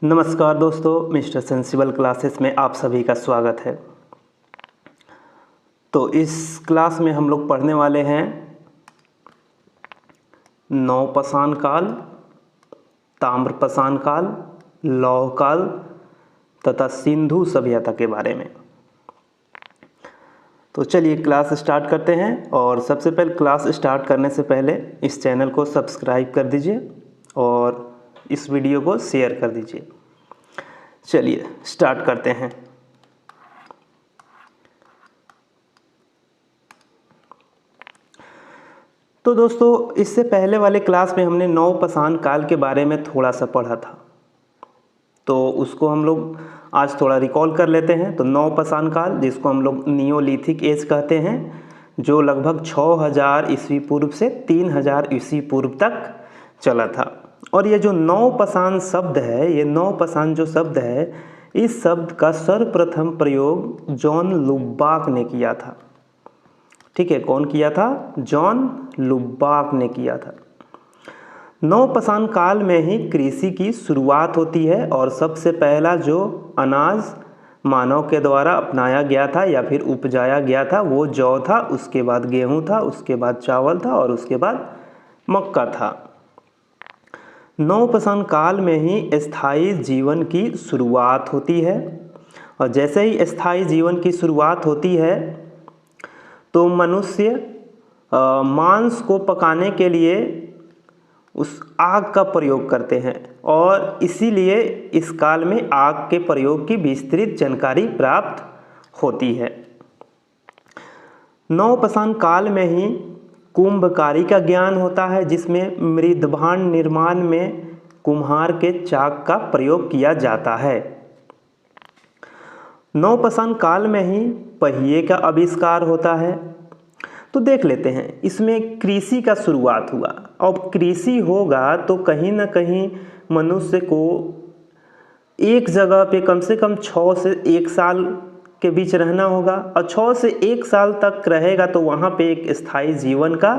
नमस्कार दोस्तों, mister sensible classes में आप सभी का स्वागत है। तो इस क्लास में हम लोग पढ़ने वाले हैं नवपाषाण काल, ताम्रपाषाण काल, लौह काल तथा सिंधु सभ्यता के बारे में। तो चलिए क्लास स्टार्ट करते हैं। और सबसे पहले क्लास स्टार्ट करने से पहले इस चैनल को सब्सक्राइब कर दीजिए और इस वीडियो को शेयर कर दीजिए। चलिए स्टार्ट करते हैं। तो दोस्तों, इससे पहले वाले क्लास में हमने नवपाषाण काल के बारे में थोड़ा सा पढ़ा था, तो उसको हम लोग आज थोड़ा रिकॉल कर लेते हैं। तो नवपाषाण काल, जिसको हम लोग नियोलिथिक एज कहते हैं, जो लगभग 6000 ईस्वी पूर्व से 3000 ईस्वी पूर्व तक चला था। और ये जो नवपाषाण शब्द है, ये नवपाषाण जो शब्द है, इस शब्द का सर्वप्रथम प्रयोग जॉन लुबाक ने किया था। ठीक है, कौन किया था? जॉन लुबाक ने किया था। नवपाषाण काल में ही कृषि की शुरुआत होती है और सबसे पहला जो अनाज मानव के द्वारा अपनाया गया था या फिर उपजाया गया था वो जौ था, उसके बाद गेहूं था, उसके बाद चावल था और उसके बाद मक्का था। नवपाषाण काल में ही स्थायी जीवन की शुरुआत होती है। और जैसे ही स्थायी जीवन की शुरुआत होती है तो मनुष्य मांस को पकाने के लिए उस आग का प्रयोग करते हैं और इसीलिए इस काल में आग के प्रयोग की विस्तृत जानकारी प्राप्त होती है। नवपाषाण काल में ही कुंभकारी का ज्ञान होता है, जिसमें मृदभांड निर्माण में कुम्हार के चाक का प्रयोग किया जाता है। नवपाषाण काल में ही पहिए का आविष्कार होता है। तो देख लेते हैं, इसमें कृषि का शुरुआत हुआ। अब कृषि होगा तो कहीं ना कहीं मनुष्य को एक जगह पे कम से कम 6 से 1 साल के बीच रहना होगा और 6 से 1 साल तक रहेगा तो वहाँ पे एक स्थायी जीवन का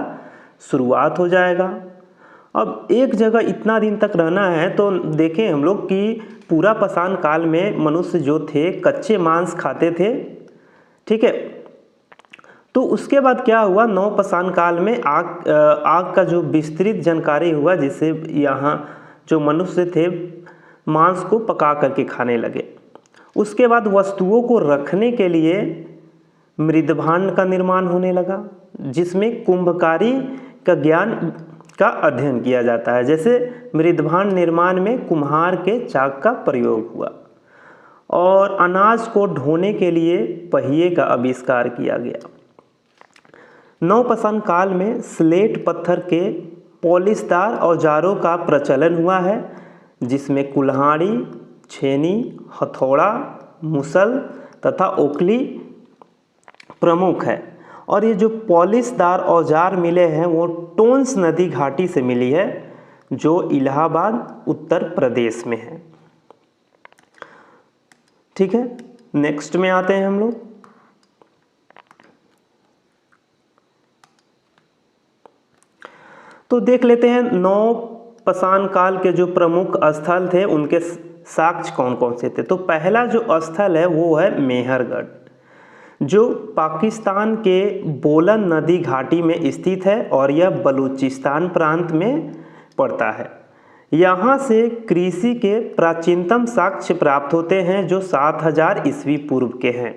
शुरुआत हो जाएगा। अब एक जगह इतना दिन तक रहना है तो देखें हम लोग कि पूरा पाषाण काल में मनुष्य जो थे कच्चे मांस खाते थे। ठीक है, तो उसके बाद क्या हुआ? नवपाषाण काल में आग का जो विस्तृत जानकारी हुआ, जिससे यहाँ जो मनुष्य थे मांस को पका करके खाने लगे। उसके बाद वस्तुओं को रखने के लिए मृदभांड का निर्माण होने लगा, जिसमें कुंभकारी का ज्ञान का अध्ययन किया जाता है। जैसे मृदभांड निर्माण में कुम्हार के चाक का प्रयोग हुआ और अनाज को ढोने के लिए पहिए का आविष्कार किया गया। नवपाषाण काल में स्लेट पत्थर के पॉलिशदार औजारों का प्रचलन हुआ है, जिसमें कुल्हाड़ी, छेनी, हथौड़ा, मुसल तथा ओखली प्रमुख है। और ये जो पॉलिशदार औजार मिले हैं वो टोंस नदी घाटी से मिली है, जो इलाहाबाद उत्तर प्रदेश में है। ठीक है, नेक्स्ट में आते हैं हम लोग। तो देख लेते हैं नवपाषाण काल के जो प्रमुख स्थल थे उनके साक्ष्य कौन कौन से थे। तो पहला जो स्थल है वो है मेहरगढ़, जो पाकिस्तान के बोलन नदी घाटी में स्थित है और यह बलूचिस्तान प्रांत में पड़ता है। यहाँ से कृषि के प्राचीनतम साक्ष्य प्राप्त होते हैं जो 7000 ईस्वी पूर्व के हैं।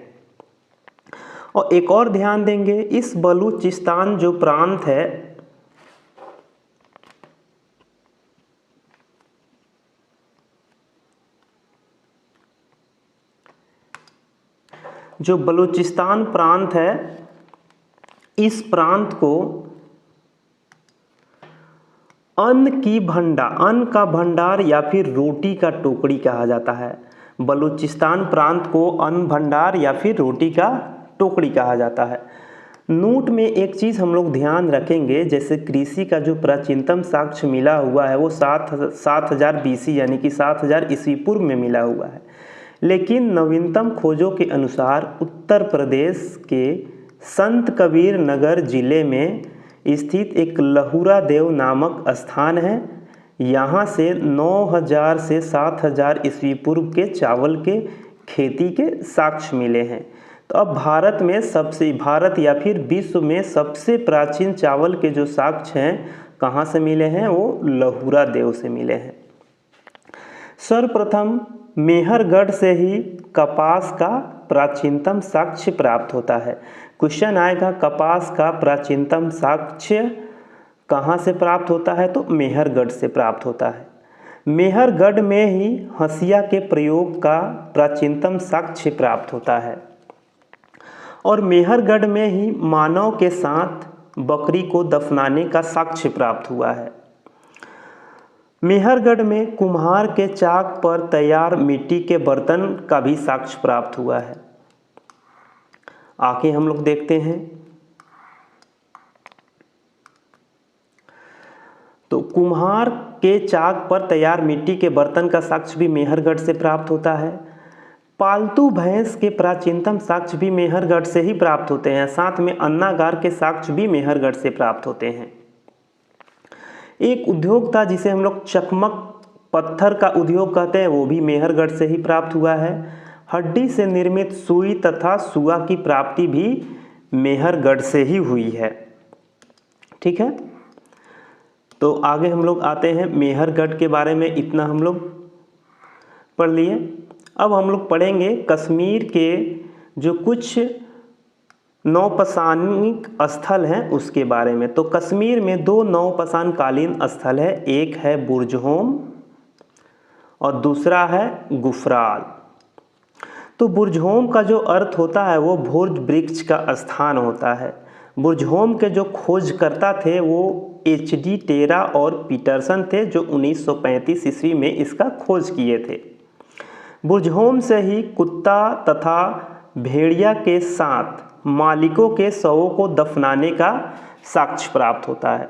और एक और ध्यान देंगे, इस बलूचिस्तान जो प्रांत है, जो बलूचिस्तान प्रांत है, इस प्रांत को अन्न का भंडार या फिर रोटी का टोकरी कहा जाता है। बलूचिस्तान प्रांत को अन्न भंडार या फिर रोटी का टोकरी कहा जाता है। नोट में एक चीज़ हम लोग ध्यान रखेंगे, जैसे कृषि का जो प्राचीनतम साक्ष्य मिला हुआ है वो 7000 BC यानी कि 7000 ईस्वी पूर्व में मिला हुआ है, लेकिन नवीनतम खोजों के अनुसार उत्तर प्रदेश के संत कबीर नगर जिले में स्थित एक लहुरा देव नामक स्थान है, यहाँ से 9000 से 7000 ईस्वी पूर्व के चावल के खेती के साक्ष्य मिले हैं। तो अब भारत या फिर विश्व में सबसे प्राचीन चावल के जो साक्ष्य हैं कहाँ से मिले हैं, वो लहुरा देव से मिले हैं। सर्वप्रथम मेहरगढ़ से ही कपास का प्राचीनतम साक्ष्य प्राप्त होता है। क्वेश्चन आएगा कपास का प्राचीनतम साक्ष्य कहाँ से प्राप्त होता है, तो मेहरगढ़ से प्राप्त होता है। मेहरगढ़ में ही हंसिया के प्रयोग का प्राचीनतम साक्ष्य प्राप्त होता है और मेहरगढ़ में ही मानव के साथ बकरी को दफनाने का साक्ष्य प्राप्त हुआ है। मेहरगढ़ में कुम्हार के चाक पर तैयार मिट्टी के बर्तन का भी साक्ष्य प्राप्त हुआ है। आगे हम लोग देखते हैं तो कुम्हार के चाक पर तैयार मिट्टी के बर्तन का साक्ष्य भी मेहरगढ़ से प्राप्त होता है। पालतू भैंस के प्राचीनतम साक्ष्य भी मेहरगढ़ से ही प्राप्त होते हैं। साथ में अन्नागार के साक्ष्य भी मेहरगढ़ से प्राप्त होते हैं। एक उद्योग था जिसे हम लोग चकमक पत्थर का उद्योग कहते हैं, वो भी मेहरगढ़ से ही प्राप्त हुआ है। हड्डी से निर्मित सुई तथा सुआ की प्राप्ति भी मेहरगढ़ से ही हुई है। ठीक है, तो आगे हम लोग आते हैं। मेहरगढ़ के बारे में इतना हम लोग पढ़ लिए। अब हम लोग पढ़ेंगे कश्मीर के जो कुछ नौपसानिक स्थल हैं उसके बारे में। तो कश्मीर में 2 नौपसानकालीन स्थल है, एक है बुर्जहोम और दूसरा है गुफराल। तो बुर्जहोम का जो अर्थ होता है वो भुर्ज वृक्ष का स्थान होता है। बुर्जहोम के जो खोजकर्ता थे वो HD टेरा और पीटरसन थे, जो 1935 ईस्वी में इसका खोज किए थे। बुर्जहोम से ही कुत्ता तथा भेड़िया के साथ मालिकों के शवों को दफनाने का साक्ष्य प्राप्त होता है।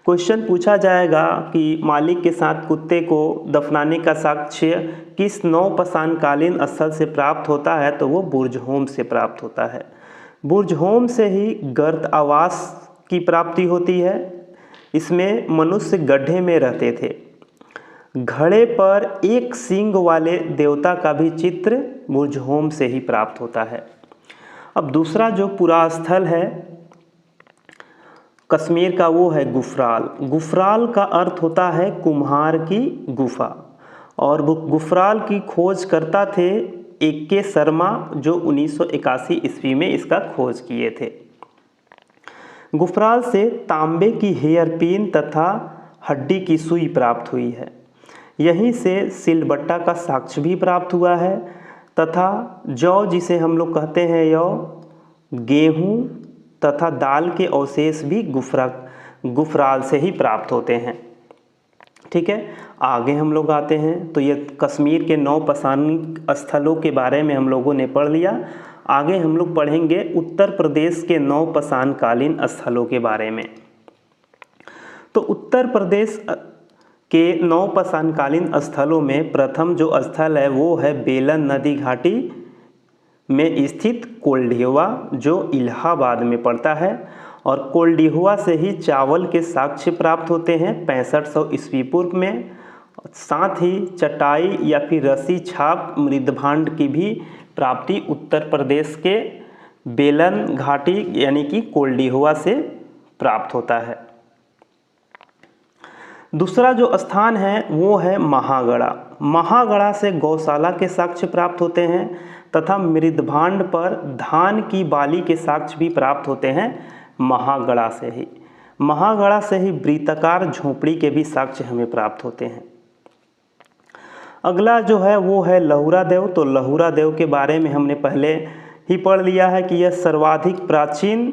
क्वेश्चन पूछा जाएगा कि मालिक के साथ कुत्ते को दफनाने का साक्ष्य किस नौपसानकालीन स्थल से प्राप्त होता है, तो वो बुर्जहोम से प्राप्त होता है। बुर्जहोम से ही गर्त आवास की प्राप्ति होती है। इसमें मनुष्य गड्ढे में रहते थे। घड़े पर एक सींग वाले देवता का भी चित्र बुर्जहोम से ही प्राप्त होता है। अब दूसरा जो पुरा स्थल है कश्मीर का वो है गुफराल। गुफराल का अर्थ होता है कुम्हार की गुफा और गुफराल की खोज करता थे AK शर्मा, जो 1981 ईस्वी में इसका खोज किए थे। गुफराल से तांबे की हेयरपिन तथा हड्डी की सुई प्राप्त हुई है। यहीं से सिलबट्टा का साक्ष्य भी प्राप्त हुआ है तथा जौ, जिसे हम लोग कहते हैं यौ, गेहूँ तथा दाल के अवशेष भी गुफराल से ही प्राप्त होते हैं। ठीक है, आगे हम लोग आते हैं। तो ये कश्मीर के नौपसानिक स्थलों के बारे में हम लोगों ने पढ़ लिया। आगे हम लोग पढ़ेंगे उत्तर प्रदेश के नौपसानकालीन स्थलों के बारे में। तो उत्तर प्रदेश के नौपसानकालीन स्थलों में प्रथम जो स्थल है वो है बेलन नदी घाटी में स्थित कोल्डिहुआ, जो इलाहाबाद में पड़ता है। और कोल्डिहुआ से ही चावल के साक्ष्य प्राप्त होते हैं 6500 ईस्वी पूर्व में। साथ ही चटाई या फिर रस्सी छाप मृदभांड की भी प्राप्ति उत्तर प्रदेश के बेलन घाटी यानी कि कोल्डिहुआ से प्राप्त होता है। दूसरा जो स्थान है वो है महागढ़ा। महागढ़ा से गौशाला के साक्ष्य प्राप्त होते हैं तथा मृदभांड पर धान की बाली के साक्ष्य भी प्राप्त होते हैं महागढ़ा से ही। महागढ़ा से ही वृत्ताकार झोपड़ी के भी साक्ष्य हमें प्राप्त होते हैं। अगला जो है वो है लहुरा देव। तो लहुरा देव के बारे में हमने पहले ही पढ़ लिया है कि यह सर्वाधिक प्राचीन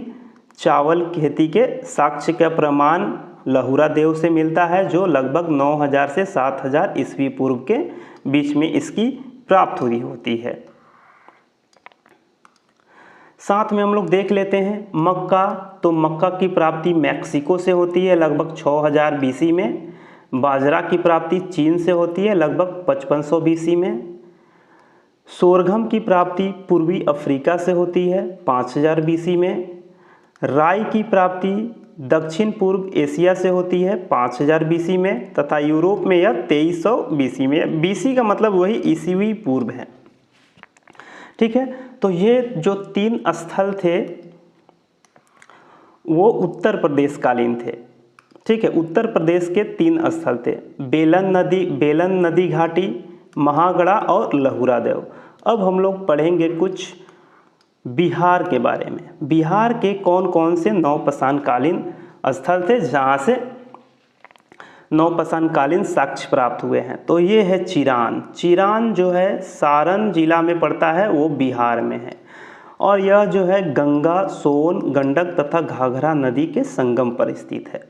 चावल खेती के साक्ष्य का प्रमाण लहुरा देव से मिलता है, जो लगभग 9000 से 7000 ईस्वी पूर्व के बीच में इसकी प्राप्त हुई होती है। साथ में हम लोग देख लेते हैं मक्का। तो मक्का की प्राप्ति मैक्सिको से होती है लगभग 6000 BC में। बाजरा की प्राप्ति चीन से होती है लगभग 5500 BC में। सोरघम की प्राप्ति पूर्वी अफ्रीका से होती है 5000 BC में। राई की प्राप्ति दक्षिण पूर्व एशिया से होती है 5000 BC में, तथा यूरोप में यह 2300 BC में। BC का मतलब वही ईसवी पूर्व है। ठीक है, तो ये जो 3 स्थल थे वो उत्तर प्रदेश कालीन थे। ठीक है, उत्तर प्रदेश के 3 स्थल थे, बेलन नदी घाटी, महागढ़ा और लहुरा देव। अब हम लोग पढ़ेंगे कुछ बिहार के बारे में। बिहार के कौन कौन से नवपाषाणकालीन स्थल थे जहाँ से नवपाषाणकालीन साक्ष्य प्राप्त हुए हैं? तो ये है चिरान। चिरान जो है सारण जिला में पड़ता है, वो बिहार में है। और यह जो है गंगा, सोन, गंडक तथा घाघरा नदी के संगम पर स्थित है।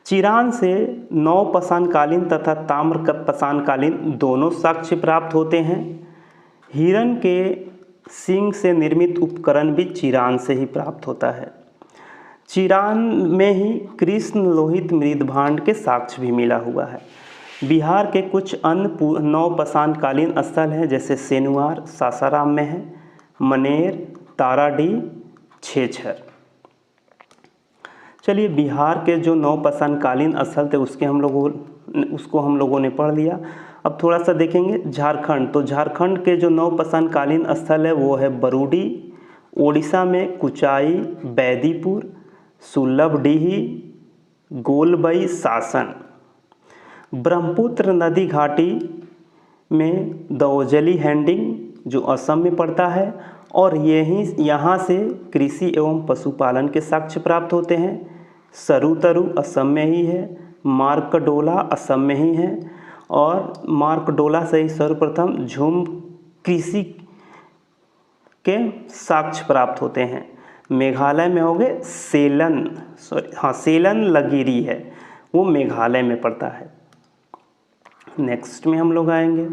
चिरान से नवपाषाणकालीन तथा ताम्रपाषाणकालीन दोनों साक्ष्य प्राप्त होते हैं। हिरण के सींग से निर्मित उपकरण भी चिरान से ही प्राप्त होता है। चिरान में ही कृष्ण लोहित मृदभांड के साक्ष्य भी मिला हुआ है। बिहार के कुछ अन्य नवपाषाणकालीन स्थल हैं, जैसे सेनुआर सासाराम में है, मनेर, ताराडीह, छेछर। चलिए, बिहार के जो नवपाषाणकालीन स्थल थे उसको हम लोगों ने पढ़ लिया। अब थोड़ा सा देखेंगे झारखंड। तो झारखंड के जो नवपाषाणकालीन स्थल है वो है बरूडी, ओडिशा में कुचाई, बैदीपुर, सुल्लभडीही, गोलबई, सासन। ब्रह्मपुत्र नदी घाटी में दौजली हैंडिंग जो असम में पड़ता है, और यहाँ से कृषि एवं पशुपालन के साक्ष्य प्राप्त होते हैं। सरुतरु असम में ही है, मार्कंडोला असम में ही है, और मार्कंडोला से ही सर्वप्रथम झूम कृषि के साक्ष्य प्राप्त होते हैं। मेघालय में हो गए सेलन लगिरी है, वो मेघालय में पड़ता है। नेक्स्ट में हम लोग आएंगे।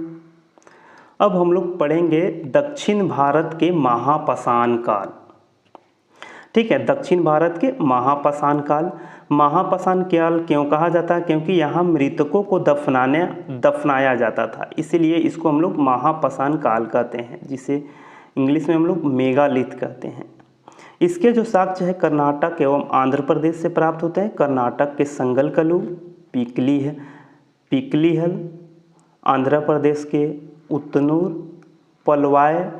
अब हम लोग पढ़ेंगे दक्षिण भारत के महापाषाण काल। ठीक है, दक्षिण भारत के महापाषाण काल। महापाषाण काल क्यों कहा जाता है? क्योंकि यहाँ मृतकों को दफनाया जाता था, इसीलिए इसको हम लोग महापाषाण काल कहते हैं, जिसे इंग्लिश में हम लोग मेगालिथ कहते हैं। इसके जो साक्ष्य है कर्नाटक एवं आंध्र प्रदेश से प्राप्त होते हैं। कर्नाटक के संगलकल्लू, पीकलीहल, आंध्र प्रदेश के उतनूर, पलवाय,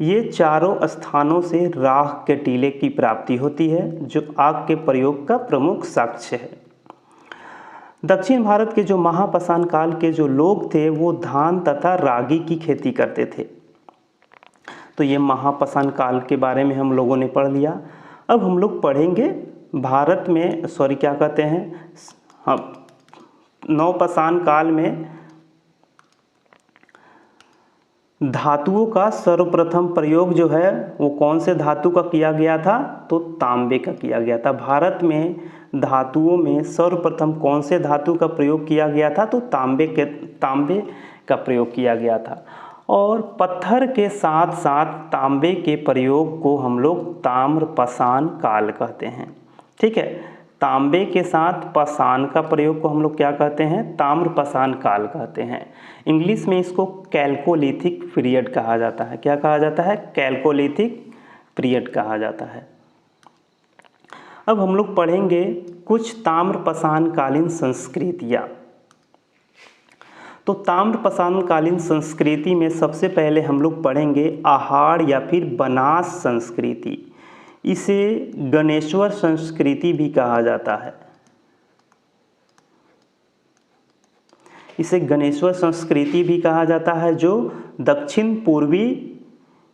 ये चारों स्थानों से राख के टीले की प्राप्ति होती है, जो आग के प्रयोग का प्रमुख साक्ष्य है। दक्षिण भारत के जो महापाषाण काल के जो लोग थे वो धान तथा रागी की खेती करते थे। तो ये महापाषाण काल के बारे में हम लोगों ने पढ़ लिया। अब हम लोग पढ़ेंगे भारत में नवपाषाण काल में धातुओं का सर्वप्रथम प्रयोग जो है वो कौन से धातु का किया गया था? तो तांबे का किया गया था। भारत में धातुओं में सर्वप्रथम कौन से धातु का प्रयोग किया गया था? तो तांबे का प्रयोग किया गया था। और पत्थर के साथ साथ तांबे के प्रयोग को हम लोग ताम्रपाषाण काल कहते हैं। ठीक है, तांबे के साथ पाषाण का प्रयोग को हम लोग क्या कहते हैं? ताम्रपाषाण काल कहते हैं। इंग्लिश में इसको कैल्कोलिथिक पीरियड कहा जाता है। क्या कहा जाता है? कैल्कोलिथिक पीरियड कहा जाता है। अब हम लोग पढ़ेंगे कुछ ताम्रपाषाण कालीन संस्कृतियाँ। तो ताम्रपाषाण कालीन संस्कृति में सबसे पहले हम लोग पढ़ेंगे आहार या फिर बनास संस्कृति। इसे गणेश्वर संस्कृति भी कहा जाता है। इसे गणेश्वर संस्कृति भी कहा जाता है, जो दक्षिण पूर्वी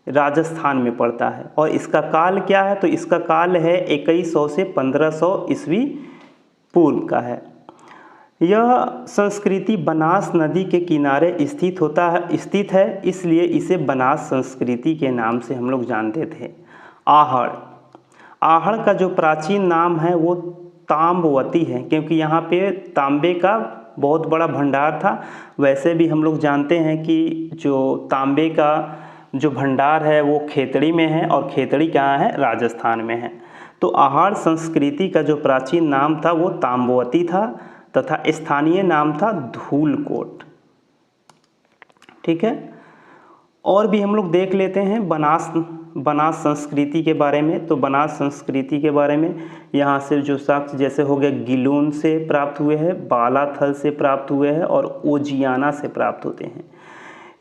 राजस्थान में पड़ता है। और इसका काल क्या है? तो इसका काल है 2100 से 1500 ईस्वी पूर्व का है। यह संस्कृति बनास नदी के किनारे स्थित है, इसलिए इसे बनास संस्कृति के नाम से हम लोग जानते थे। आहड़ का जो प्राचीन नाम है वो ताम्बवती है, क्योंकि यहाँ पे तांबे का बहुत बड़ा भंडार था। वैसे भी हम लोग जानते हैं कि जो तांबे का जो भंडार है वो खेतड़ी में है, और खेतड़ी कहाँ है? राजस्थान में है। तो आहड़ संस्कृति का जो प्राचीन नाम था वो ताम्बवती था, तथा स्थानीय नाम था धूलकोट। ठीक है, और भी हम लोग देख लेते हैं बनास बनास संस्कृति के बारे में। तो बनास संस्कृति के बारे में यहाँ से जो साक्ष्य जैसे हो गया गिलून से प्राप्त हुए हैं, बालाथल से प्राप्त हुए हैं और ओजियाना से प्राप्त होते हैं।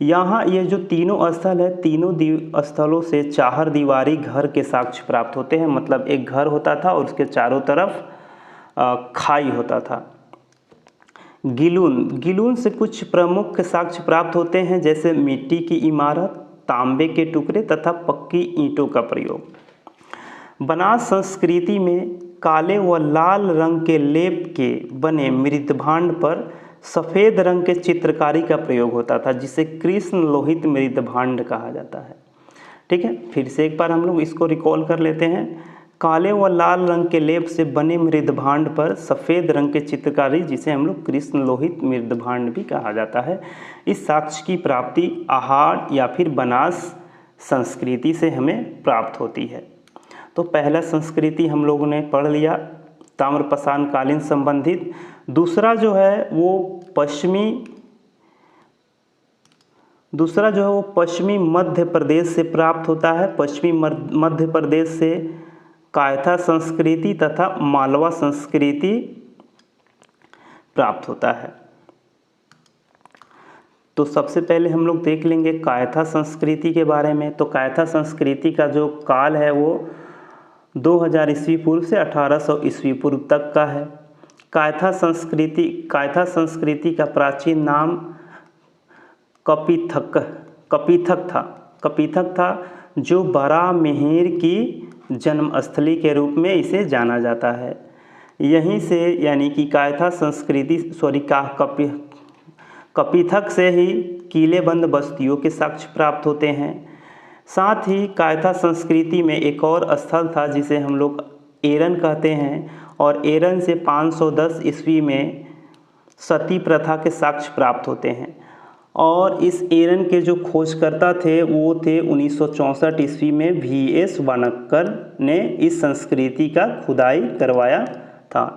यहाँ ये जो तीनों स्थल है, तीनों स्थलों से चार दीवारी घर के साक्ष्य प्राप्त होते हैं। मतलब एक घर होता था और उसके चारों तरफ खाई होता था। गिलून से कुछ प्रमुख साक्ष्य प्राप्त होते हैं, जैसे मिट्टी की इमारत, तांबे के टुकड़े तथा पक्की ईंटों का प्रयोग। बनास संस्कृति में काले व लाल रंग के लेप के बने मृदभांड पर सफ़ेद रंग के चित्रकारी का प्रयोग होता था, जिसे कृष्ण लोहित मृदभांड कहा जाता है। ठीक है, फिर से एक बार हम लोग इसको रिकॉल कर लेते हैं। काले व लाल रंग के लेप से बने मृदभांड पर सफ़ेद रंग के चित्रकारी, जिसे हम लोग कृष्ण लोहित मृदभांड भी कहा जाता है। इस साक्ष्य की प्राप्ति आहार या फिर बनास संस्कृति से हमें प्राप्त होती है। तो पहला संस्कृति हम लोगों ने पढ़ लिया, ताम्रपाषाण कालीन संबंधित। दूसरा जो है वो पश्चिमी मध्य प्रदेश से प्राप्त होता है। पश्चिमी मध्य प्रदेश से कायथा संस्कृति तथा मालवा संस्कृति प्राप्त होता है। तो सबसे पहले हम लोग देख लेंगे कायथा संस्कृति के बारे में। तो कायथा संस्कृति का जो काल है वो 2000 ईस्वी पूर्व से 1800 ईस्वी पूर्व तक का है। कायथा संस्कृति का प्राचीन नाम कपिथक था, जो बरामेहेर की जन्मस्थली के रूप में इसे जाना जाता है। यहीं से यानी कि कायथा संस्कृति कपिथक से ही किलेबंद बस्तियों के साक्ष्य प्राप्त होते हैं। साथ ही कायथा संस्कृति में एक और स्थल था जिसे हम लोग एरन कहते हैं, और एरन से 510 ईस्वी में सती प्रथा के साक्ष्य प्राप्त होते हैं। और इस एरन के जो खोजकर्ता थे वो थे 1964 ईस्वी में VS वानक्कर ने इस संस्कृति का खुदाई करवाया था।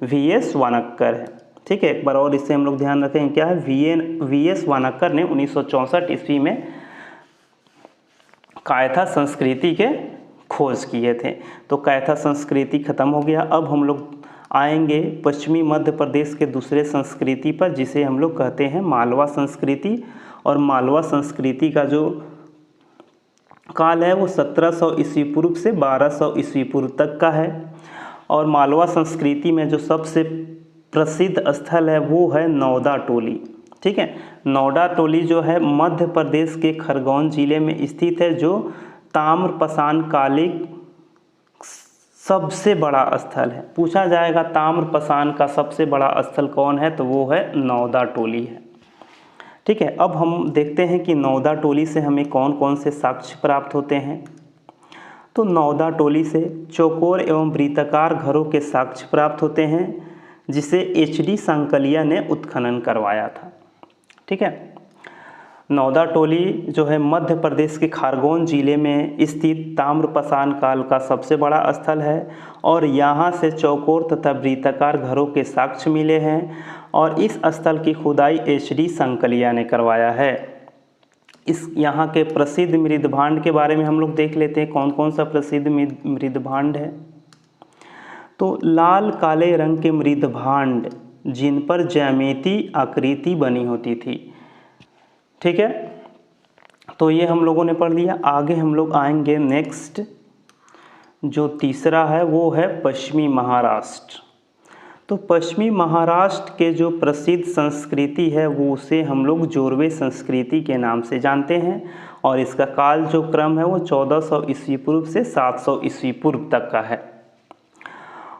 VS वानक्कर है। ठीक है, एक बार और इससे हम लोग ध्यान रखें क्या है, VS वानक्कर ने 1964 ईस्वी में कायथा संस्कृति के खोज किए थे। तो कायथा संस्कृति खत्म हो गया। अब हम लोग आएंगे पश्चिमी मध्य प्रदेश के दूसरे संस्कृति पर, जिसे हम लोग कहते हैं मालवा संस्कृति। और मालवा संस्कृति का जो काल है वो 1700 ईस्वी पूर्व से 1200 ईस्वी पूर्व तक का है। और मालवा संस्कृति में जो सबसे प्रसिद्ध स्थल है वो है नौदा टोली। ठीक है, नौदा टोली जो है मध्य प्रदेश के खरगोन जिले में स्थित है, जो ताम्रपाषाण कालिक सबसे बड़ा स्थल है। पूछा जाएगा ताम्रपाषाण का सबसे बड़ा स्थल कौन है, तो वो है नौदा टोली है। ठीक है, अब हम देखते हैं कि नौदा टोली से हमें कौन कौन से साक्ष्य प्राप्त होते हैं। तो नौदा टोली से चौकोर एवं वृत्ताकार घरों के साक्ष्य प्राप्त होते हैं, जिसे HD सांकलिया ने उत्खनन करवाया था। ठीक है, नौदा टोली जो है मध्य प्रदेश के खरगोन जिले में स्थित ताम्रपाषाण काल का सबसे बड़ा स्थल है, और यहाँ से चौकोर तथा वृत्ताकार घरों के साक्ष्य मिले हैं। और इस स्थल की खुदाई HD सांकलिया ने करवाया है। इस यहाँ के प्रसिद्ध मृदभांड के बारे में हम लोग देख लेते हैं, कौन कौन सा प्रसिद्ध मृदभांड है। तो लाल काले रंग के मृदभांड जिन पर ज्यामिति आकृति बनी होती थी। ठीक है, तो ये हम लोगों ने पढ़ लिया। आगे हम लोग आएंगे नेक्स्ट, जो तीसरा है वो है पश्चिमी महाराष्ट्र। तो पश्चिमी महाराष्ट्र के जो प्रसिद्ध संस्कृति है वो उसे हम लोग जोरवे संस्कृति के नाम से जानते हैं। और इसका काल जो क्रम है वो 1400 ईस्वी पूर्व से 700 ईस्वी पूर्व तक का है।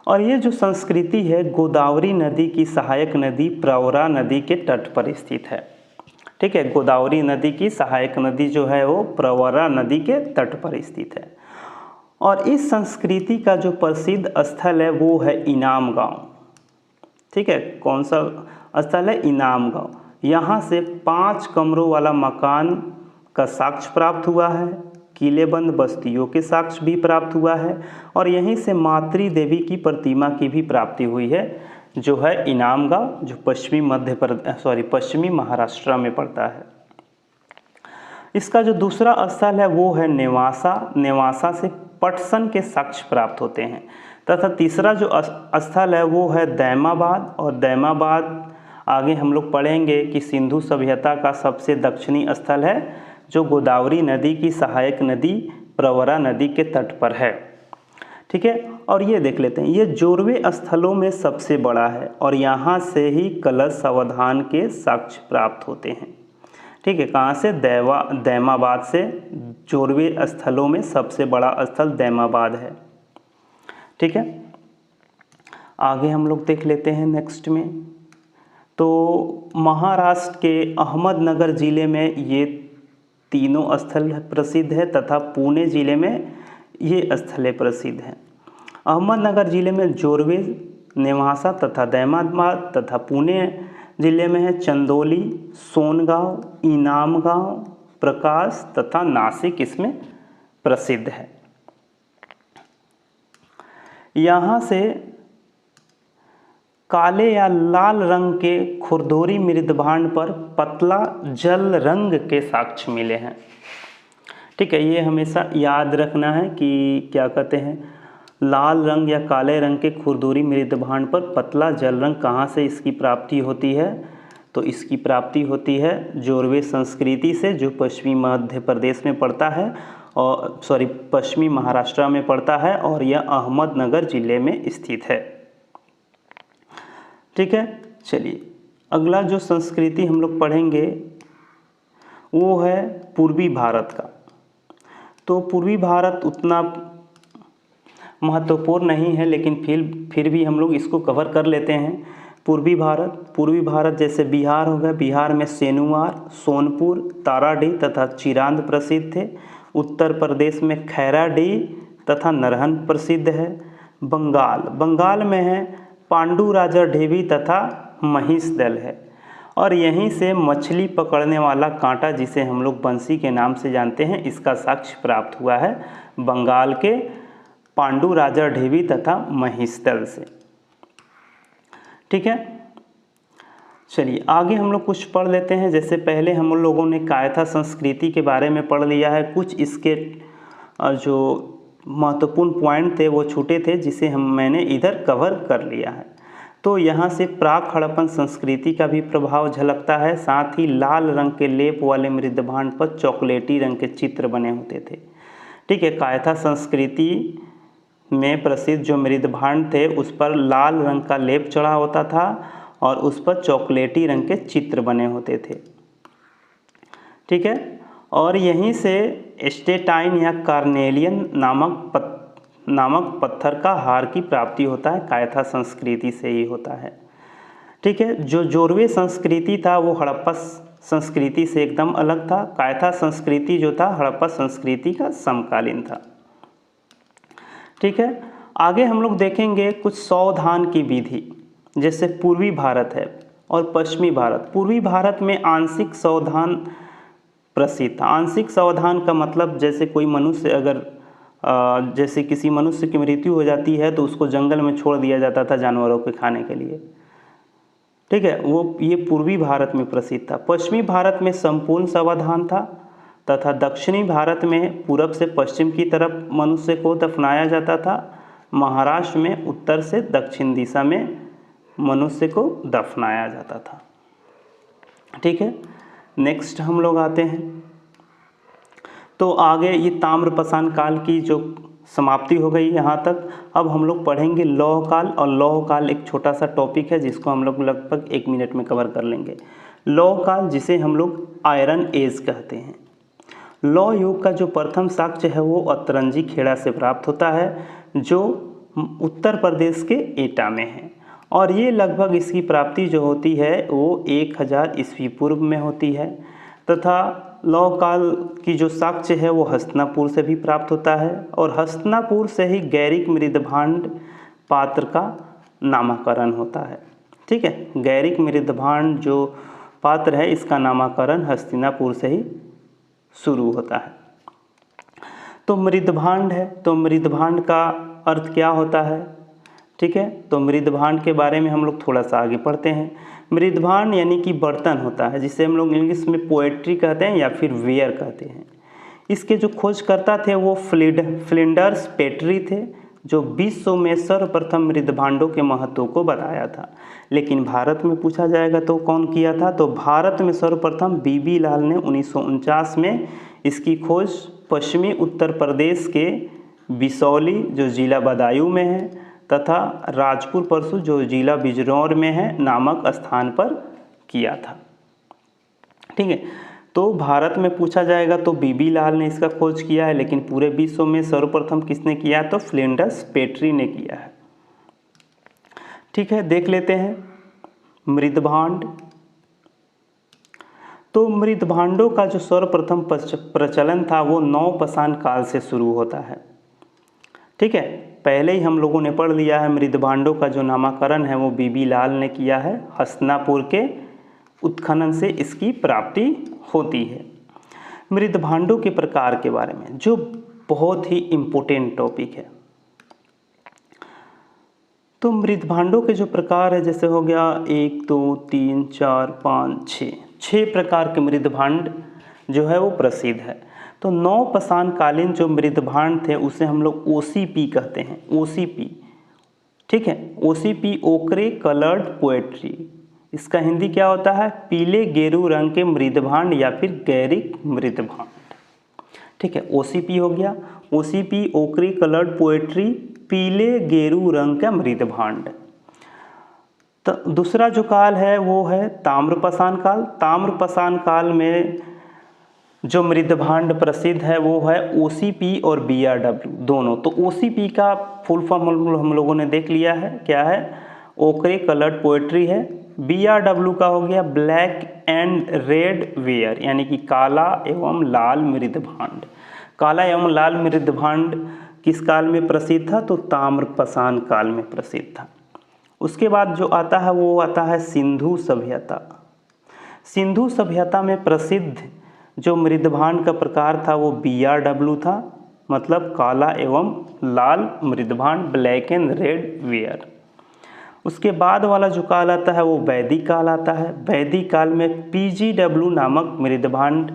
और ये जो संस्कृति है गोदावरी नदी की सहायक नदी प्रवरा नदी के तट पर स्थित है। ठीक है, गोदावरी नदी की सहायक नदी जो है वो प्रवरा नदी के तट पर स्थित है। और इस संस्कृति का जो प्रसिद्ध स्थल है वो है इनाम गांव। ठीक है, कौन सा स्थल है, इनाम गांव। यहाँ से 5 कमरों वाला मकान का साक्ष्य प्राप्त हुआ है, किलेबंद बस्तियों के साक्ष्य भी प्राप्त हुआ है, और यहीं से मातृ देवी की प्रतिमा की भी प्राप्ति हुई है, जो है इनाम गांव, जो पश्चिमी महाराष्ट्र में पड़ता है। इसका जो दूसरा स्थल है वो है नेवासा। नेवासा से पटसन के साक्ष्य प्राप्त होते हैं। तथा तीसरा जो स्थल है वो है दैमाबाद। और दैमाबाद आगे हम लोग पढ़ेंगे कि सिंधु सभ्यता का सबसे दक्षिणी स्थल है, जो गोदावरी नदी की सहायक नदी प्रवरा नदी के तट पर है। ठीक है, और ये देख लेते हैं, ये जोरवे स्थलों में सबसे बड़ा है और यहाँ से ही कलश अवधान के साक्ष्य प्राप्त होते हैं। ठीक है, कहाँ से? दैमाबाद से। जोरवे स्थलों में सबसे बड़ा स्थल दैमाबाद है। ठीक है, आगे हम लोग देख लेते हैं नेक्स्ट में। तो महाराष्ट्र के अहमदनगर ज़िले में ये तीनों स्थल प्रसिद्ध है तथा पुणे ज़िले में ये स्थलें प्रसिद्ध हैं। अहमदनगर ज़िले में जोरवे, नेवासा तथा दैमाबाद तथा पुणे ज़िले में है चंदौली, सोनगांव, इनामगांव, प्रकाश तथा नासिक इसमें प्रसिद्ध है। यहाँ से काले या लाल रंग के खुरदुरी मृदभांड पर पतला जल रंग के साक्ष्य मिले हैं। ठीक है, ये हमेशा याद रखना है कि क्या कहते हैं, लाल रंग या काले रंग के खुरदुरी मृदभांड पर पतला जल रंग कहाँ से इसकी प्राप्ति होती है? तो इसकी प्राप्ति होती है जोरवे संस्कृति से, जो पश्चिमी मध्य प्रदेश में पड़ता है और पश्चिमी महाराष्ट्र में पड़ता है और यह अहमदनगर ज़िले में स्थित है। ठीक है, चलिए अगला जो संस्कृति हम लोग पढ़ेंगे वो है पूर्वी भारत का। तो पूर्वी भारत उतना महत्वपूर्ण नहीं है, लेकिन फिर भी हम लोग इसको कवर कर लेते हैं। पूर्वी भारत जैसे बिहार हो गया, बिहार में सेनुआर, सोनपुर, ताराडीह तथा चिरांद प्रसिद्ध थे। उत्तर प्रदेश में खैराडीह तथा नरहन प्रसिद्ध है। बंगाल में है पांडु राजा ढेवी तथा महिष दल है। और यहीं से मछली पकड़ने वाला कांटा, जिसे हम लोग बंसी के नाम से जानते हैं, इसका साक्ष्य प्राप्त हुआ है बंगाल के पांडु राजा ढेवी तथा महिष दल से। ठीक है, चलिए आगे हम लोग कुछ पढ़ लेते हैं। जैसे पहले हम लोगों ने कायथा संस्कृति के बारे में पढ़ लिया है, कुछ इसके जो महत्वपूर्ण पॉइंट थे वो छूटे थे, जिसे मैंने इधर कवर कर लिया है। तो यहाँ से प्राक हड़प्पन संस्कृति का भी प्रभाव झलकता है। साथ ही लाल रंग के लेप वाले मृदभांड पर चॉकलेटी रंग के चित्र बने होते थे। ठीक है, कायथा संस्कृति में प्रसिद्ध जो मृदभांड थे उस पर लाल रंग का लेप चढ़ा होता था और उस पर चॉकलेटी रंग के चित्र बने होते थे। ठीक है, और यहीं से स्टेटाइन या कार्नेलियन नामक पत्थर का हार की प्राप्ति होता है, कायथा संस्कृति से ही होता है। ठीक है, जो जोरवे संस्कृति था वो हड़प्पा संस्कृति से एकदम अलग था। कायथा संस्कृति जो था हड़प्पा संस्कृति का समकालीन था। ठीक है, आगे हम लोग देखेंगे कुछ सौधान की विधि। जैसे पूर्वी भारत है और पश्चिमी भारत। पूर्वी भारत में आंशिक सौधान प्रसिद्ध था। आंशिक सौधान का मतलब जैसे कोई मनुष्य अगर जैसे किसी मनुष्य की मृत्यु हो जाती है तो उसको जंगल में छोड़ दिया जाता था जानवरों के खाने के लिए। ठीक है, ये पूर्वी भारत में प्रसिद्ध था। पश्चिमी भारत में संपूर्ण समाधान था तथा दक्षिणी भारत में पूरब से पश्चिम की तरफ मनुष्य को दफनाया जाता था। महाराष्ट्र में उत्तर से दक्षिण दिशा में मनुष्य को दफनाया जाता था। ठीक है, नेक्स्ट हम लोग आते हैं। तो आगे ये ताम्रपाषाण काल की जो समाप्ति हो गई यहाँ तक। अब हम लोग पढ़ेंगे लौह काल, और लौह काल एक छोटा सा टॉपिक है जिसको हम लोग लगभग 1 मिनट में कवर कर लेंगे। लौह काल जिसे हम लोग आयरन एज कहते हैं। लौह युग का जो प्रथम साक्ष्य है वो अतरंजी खेड़ा से प्राप्त होता है, जो उत्तर प्रदेश के एटा में है। और ये लगभग इसकी प्राप्ति जो होती है वो 1000 ईस्वी पूर्व में होती है। तथा लौह काल की जो साक्ष्य है वो हस्तिनापुर से भी प्राप्त होता है, और हस्तिनापुर से ही गैरिक मृदभांड पात्र का नामकरण होता है। ठीक है, गैरिक मृदभांड जो पात्र है इसका नामकरण हस्तिनापुर से ही शुरू होता है। तो मृदभांड है, तो मृदभांड का अर्थ क्या होता है? ठीक है, तो मृदभांड के बारे में हम लोग थोड़ा सा आगे पढ़ते हैं। मृदभांड यानी कि बर्तन होता है, जिसे हम लोग इंग्लिश में पोएट्री कहते हैं या फिर वेयर कहते हैं। इसके जो खोजकर्ता थे वो फ्लिंडर्स पेट्री थे, जो विश्व में सर्वप्रथम मृदभांडों के महत्व को बताया था। लेकिन भारत में पूछा जाएगा तो कौन किया था, तो भारत में सर्वप्रथम बीबी लाल ने 1949 में इसकी खोज पश्चिमी उत्तर प्रदेश के बिसौली जो जिला बदायूं में है तथा राजपुर परसू जो जिला बिजनौर में है नामक स्थान पर किया था। ठीक है, तो भारत में पूछा जाएगा तो बीबी लाल ने इसका खोज किया है, लेकिन पूरे विश्व में सर्वप्रथम किसने किया है, तो फ्लिंडर्स पेट्री ने किया है। ठीक है, देख लेते हैं मृदभांड। तो मृदभांडों का जो सर्वप्रथम प्रचलन था वो नवपाषाण काल से शुरू होता है। ठीक है, पहले ही हम लोगों ने पढ़ लिया है मृदभांडों का जो नामकरण है वो बीबी लाल ने किया है। हस्तिनापुर के उत्खनन से इसकी प्राप्ति होती है। मृदभांडों के प्रकार के बारे में जो बहुत ही इम्पोर्टेंट टॉपिक है, तो मृदभांडों के जो प्रकार है जैसे हो गया 1 2 3 4 5 6 प्रकार के मृदभांड जो है वो प्रसिद्ध है। तो नवपाषाण कालीन जो मृदभांड थे उसे हम लोग OCP कहते हैं, OCP। ठीक है, OCP ओकरे कलर्ड पोएट्री, इसका हिंदी क्या होता है, पीले गेरू रंग के मृदभांड या फिर गैरिक मृदभांड। ठीक है, OCP हो गया, OCP ओकरे कलर्ड पोएट्री, पीले गेरू रंग का मृदभांड। तो दूसरा जो काल है वो है ताम्रपाषाण काल। ताम्रपाषाण काल में जो मृदभांड प्रसिद्ध है वो है OCP और BRW दोनों। तो OCP का फुल फॉर्म हम लोगों ने देख लिया है, क्या है, ओकरे कलर्ड पोएट्री है। BRW का हो गया ब्लैक एंड रेड वेयर, यानी कि काला एवं लाल मृदभांड। काला एवं लाल मृदभांड किस काल में प्रसिद्ध था, तो ताम्रपाषाण काल में प्रसिद्ध था। उसके बाद जो आता है वो आता है सिंधु सभ्यता। सिंधु सभ्यता में प्रसिद्ध जो मृदभांड का प्रकार था वो BRW था, मतलब काला एवं लाल मृदभांड, ब्लैक एंड रेड वेयर। उसके बाद वाला जो काल आता है वो वैदिक काल आता है। वैदिक काल में PGW नामक मृदभांड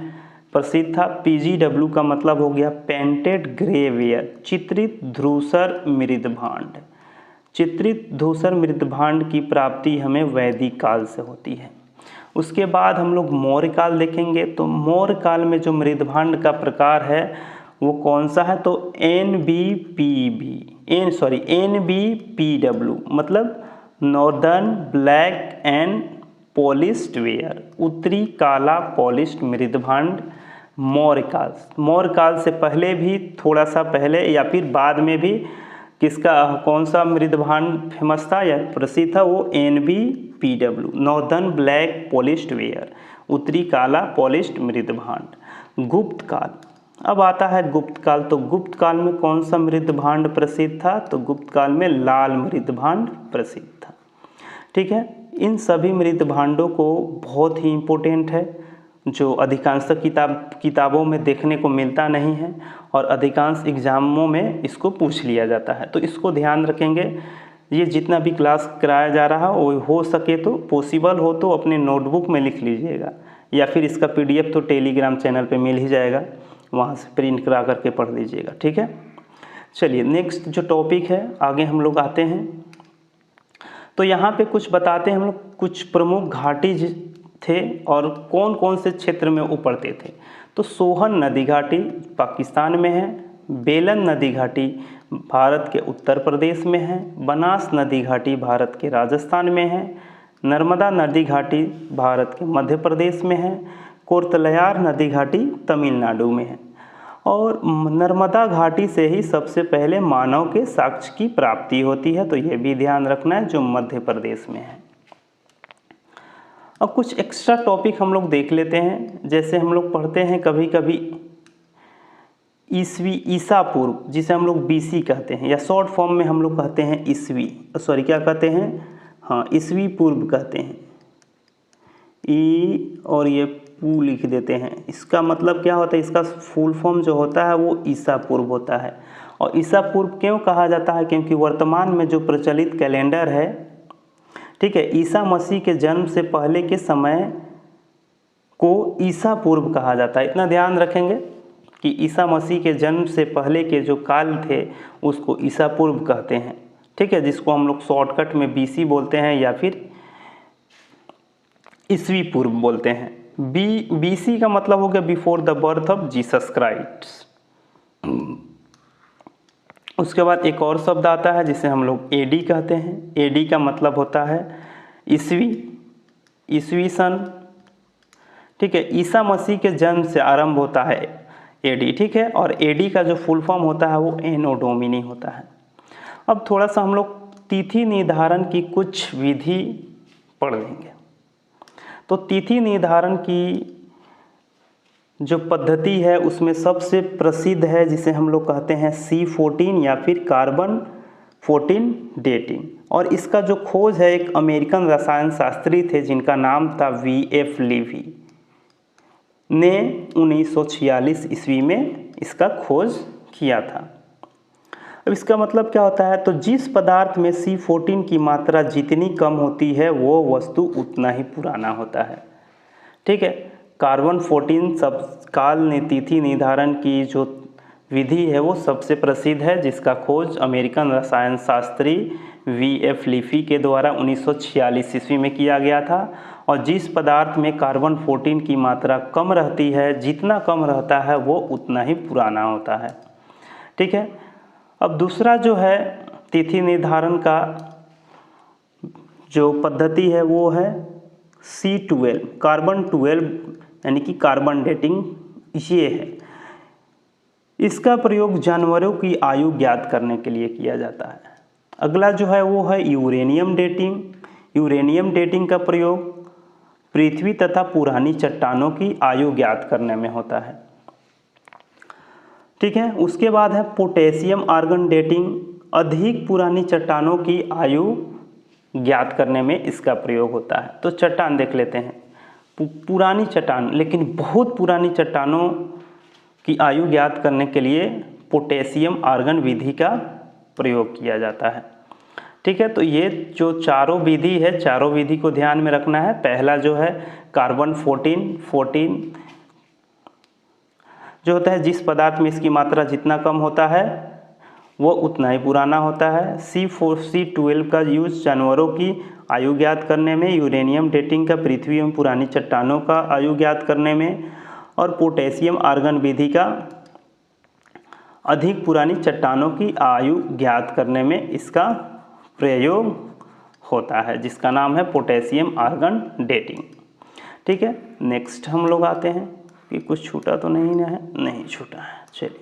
प्रसिद्ध था। PGW का मतलब हो गया पेंटेड ग्रे वेयर, चित्रित धूसर मृदभांड। चित्रित धूसर मृदभांड की प्राप्ति हमें वैदिक काल से होती है। उसके बाद हम लोग मौर्य काल देखेंगे। तो मौर्य काल में जो मृदभांड का प्रकार है वो कौन सा है, तो NBPW मतलब northern black and polished where, उत्तरी काला पॉलिश्ड मृदभांड मौर्य काल। मौर्य काल से पहले भी, थोड़ा सा पहले या फिर बाद में भी किसका कौन सा मृदभांड फेमस था या प्रसिद्ध था, वो NBPW northern black polished where, उत्तरी काला पॉलिश्ड मृदभांड। गुप्त काल, अब आता है गुप्त काल। तो गुप्त काल में कौन सा मृदभांड प्रसिद्ध था, तो गुप्त काल में लाल मृदभांड प्रसिद्ध था। ठीक है, इन सभी मृदभांडों को बहुत ही इम्पोर्टेंट है, जो अधिकांश किताबों में देखने को मिलता नहीं है और अधिकांश एग्जामों में इसको पूछ लिया जाता है। तो इसको ध्यान रखेंगे। ये जितना भी क्लास कराया जा रहा है वो हो सके तो, पॉसिबल हो तो अपने नोटबुक में लिख लीजिएगा, या फिर इसका PDF तो टेलीग्राम चैनल पे मिल ही जाएगा, वहाँ से प्रिंट करा करके पढ़ लीजिएगा। ठीक है, चलिए नेक्स्ट जो टॉपिक है आगे हम लोग आते हैं। तो यहाँ पे कुछ बताते हैं हम लोग, कुछ प्रमुख घाटी थे और कौन कौन से क्षेत्र में उपड़ते थे। तो सोहन नदी घाटी पाकिस्तान में है, बेलन नदी घाटी भारत के उत्तर प्रदेश में है, बनास नदी घाटी भारत के राजस्थान में है, नर्मदा नदी घाटी भारत के मध्य प्रदेश में है, कोर्तलयार नदी घाटी तमिलनाडु में है। और नर्मदा घाटी से ही सबसे पहले मानव के साक्ष्य की प्राप्ति होती है, तो ये भी ध्यान रखना है, जो मध्य प्रदेश में है। अब कुछ एक्स्ट्रा टॉपिक हम लोग देख लेते हैं। जैसे हम लोग पढ़ते हैं कभी कभी ईसा पूर्व, जिसे हम लोग BC कहते हैं, या शॉर्ट फॉर्म में हम लोग कहते हैं क्या कहते हैं, हाँ ईसवी पूर्व कहते हैं। और ये पू लिख देते हैं, इसका मतलब क्या होता है, इसका फुल फॉर्म जो होता है वो ईसा पूर्व होता है। और ईसा पूर्व क्यों कहा जाता है, क्योंकि वर्तमान में जो प्रचलित कैलेंडर है, ठीक है, ईसा मसीह के जन्म से पहले के समय को ईसा पूर्व कहा जाता है। इतना ध्यान रखेंगे कि ईसा मसीह के जन्म से पहले के जो काल थे उसको ईसा पूर्व कहते हैं। ठीक है, जिसको हम लोग शॉर्टकट में बीसी बोलते हैं या फिर ईसवी पूर्व बोलते हैं। बीसी का मतलब हो गया before the birth of Jesus Christ. उसके बाद एक और शब्द आता है जिसे हम लोग एडी कहते हैं। एडी का मतलब होता है ईसवी सन। ठीक है, ईसा मसीह के जन्म से आरंभ होता है एडी। ठीक है, और एडी का जो फुल फॉर्म होता है वो एनो डोमिनी होता है। अब थोड़ा सा हम लोग तिथि निर्धारण की कुछ विधि पढ़ लेंगे। तो तिथि निर्धारण की जो पद्धति है उसमें सबसे प्रसिद्ध है जिसे हम लोग कहते हैं C14 या फिर कार्बन 14 डेटिंग। और इसका जो खोज है एक अमेरिकन रसायन शास्त्री थे जिनका नाम था VF लीवी ने 1946 ईस्वी में इसका खोज किया था। अब इसका मतलब क्या होता है, तो जिस पदार्थ में C14 की मात्रा जितनी कम होती है वो वस्तु उतना ही पुराना होता है। ठीक है, कार्बन 14 सब काल ने तिथि निर्धारण की जो विधि है वो सबसे प्रसिद्ध है, जिसका खोज अमेरिकन रसायन शास्त्री VF लीवी के द्वारा 1946 ईस्वी में किया गया था। और जिस पदार्थ में कार्बन 14 की मात्रा कम रहती है, जितना कम रहता है वो उतना ही पुराना होता है। ठीक है, अब दूसरा जो है तिथि निर्धारण का जो पद्धति है वो है C12 कार्बन 12 यानी कि कार्बन डेटिंग ये है। इसका प्रयोग जानवरों की आयु ज्ञात करने के लिए किया जाता है। अगला जो है वो है यूरेनियम डेटिंग। यूरेनियम डेटिंग का प्रयोग पृथ्वी तथा पुरानी चट्टानों की आयु ज्ञात करने में होता है। ठीक है, उसके बाद है पोटेशियम आर्गन डेटिंग। अधिक पुरानी चट्टानों की आयु ज्ञात करने में इसका प्रयोग होता है। तो चट्टान देख लेते हैं, पुरानी चट्टान, लेकिन बहुत पुरानी चट्टानों की आयु ज्ञात करने के लिए पोटेशियम आर्गन विधि का प्रयोग किया जाता है। ठीक है, तो ये जो चारों विधि है, चारों विधि को ध्यान में रखना है। पहला जो है कार्बन 14 जो होता है जिस पदार्थ में इसकी मात्रा जितना कम होता है वो उतना ही पुराना होता है। C12 का यूज जानवरों की आयु ज्ञात करने में, यूरेनियम डेटिंग का पृथ्वी एवं पुरानी चट्टानों का आयु ज्ञात करने में, और पोटेशियम आर्गन विधि का अधिक पुरानी चट्टानों की आयु ज्ञात करने में इसका प्रयोग होता है, जिसका नाम है पोटेशियम आर्गन डेटिंग। ठीक है, नेक्स्ट हम लोग आते हैं कि कुछ छूटा तो नहीं है, नहीं छूटा है। चलिए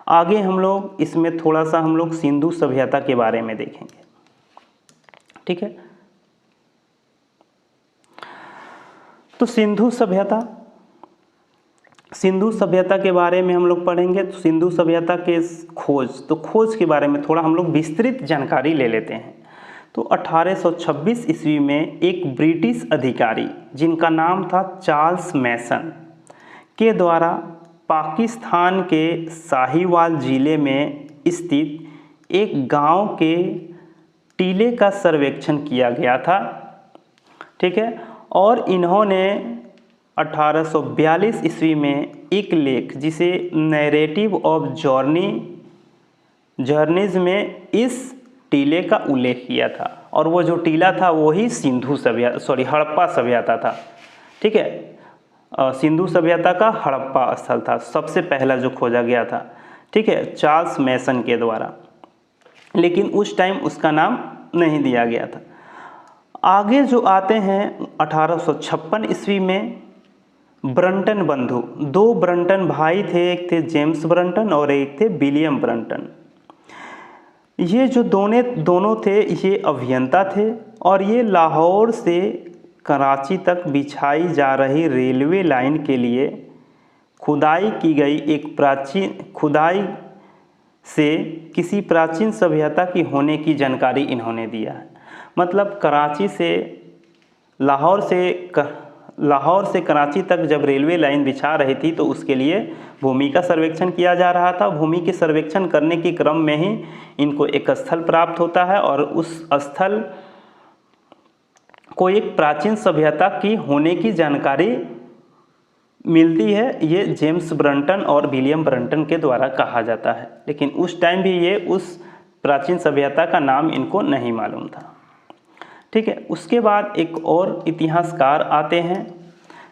आगे हम लोग इसमें थोड़ा सा हम लोग सिंधु सभ्यता के बारे में देखेंगे। ठीक है, तो सिंधु सभ्यता के बारे में हम लोग पढ़ेंगे। तो सिंधु सभ्यता के खोज के बारे में थोड़ा हम लोग विस्तृत जानकारी ले लेते हैं। तो 1826 ईस्वी में एक ब्रिटिश अधिकारी जिनका नाम था चार्ल्स मैसन के द्वारा पाकिस्तान के साहिवाल जिले में स्थित एक गांव के टीले का सर्वेक्षण किया गया था। ठीक है, और इन्होंने 1842 ईस्वी में एक लेख जिसे नैरेटिव ऑफ जर्नीज में इस टीले का उल्लेख किया था। और वो जो टीला था वही हड़प्पा सभ्यता था। ठीक है, सिंधु सभ्यता का हड़प्पा स्थल था, सबसे पहला जो खोजा गया था। ठीक है, चार्ल्स मैसन के द्वारा, लेकिन उस टाइम उसका नाम नहीं दिया गया था। आगे जो आते हैं 1856 ईस्वी में ब्रंटन बंधु, दो ब्रंटन भाई थे, एक थे जेम्स ब्रंटन और एक थे विलियम ब्रंटन। ये जो दोनों थे ये अभियंता थे और ये लाहौर से कराची तक बिछाई जा रही रेलवे लाइन के लिए खुदाई की गई खुदाई से किसी प्राचीन सभ्यता की होने की जानकारी इन्होंने दिया है। मतलब कराची से लाहौर से कराची तक जब रेलवे लाइन बिछा रही थी तो उसके लिए भूमि का सर्वेक्षण किया जा रहा था। भूमि के सर्वेक्षण करने के क्रम में ही इनको एक स्थल प्राप्त होता है और उस स्थल को एक प्राचीन सभ्यता की होने की जानकारी मिलती है। ये जेम्स ब्रंटन और विलियम ब्रंटन के द्वारा कहा जाता है, लेकिन उस टाइम भी ये उस प्राचीन सभ्यता का नाम इनको नहीं मालूम था। ठीक है, उसके बाद एक और इतिहासकार आते हैं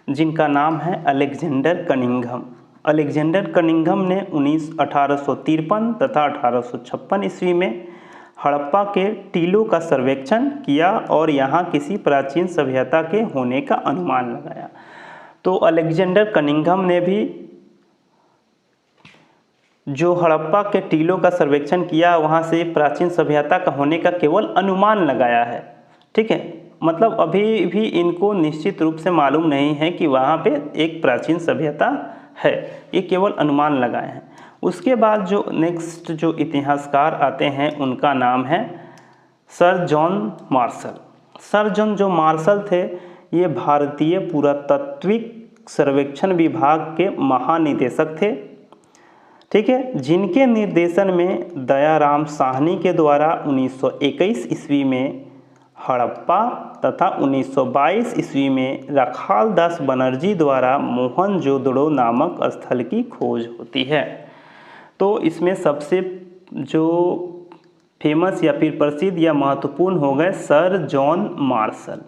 जिनका नाम है अलेक्जेंडर कनिंघम। अलेक्जेंडर कनिंघम ने 1853 तथा 1856 ईस्वी में हड़प्पा के टीलों का सर्वेक्षण किया और यहाँ किसी प्राचीन सभ्यता के होने का अनुमान लगाया। तो अलेक्जेंडर कनिंघम ने भी जो हड़प्पा के टीलों का सर्वेक्षण किया वहाँ से प्राचीन सभ्यता का होने का केवल अनुमान लगाया है। ठीक है, मतलब अभी भी इनको निश्चित रूप से मालूम नहीं है कि वहाँ पे एक प्राचीन सभ्यता है, ये केवल अनुमान लगाए हैं। उसके बाद जो नेक्स्ट जो इतिहासकार आते हैं उनका नाम है sir John Marshall. Sir John जो मार्शल थे ये भारतीय पुरातात्विक सर्वेक्षण विभाग के महानिदेशक थे। ठीक है, जिनके निर्देशन में दयाराम साहनी के द्वारा 1921 ईस्वी में हड़प्पा तथा 1922 ईस्वी में रखाल दास बनर्जी द्वारा मोहनजोदड़ो नामक स्थल की खोज होती है। तो इसमें सबसे जो फेमस या फिर प्रसिद्ध या महत्वपूर्ण हो गए sir John Marshall.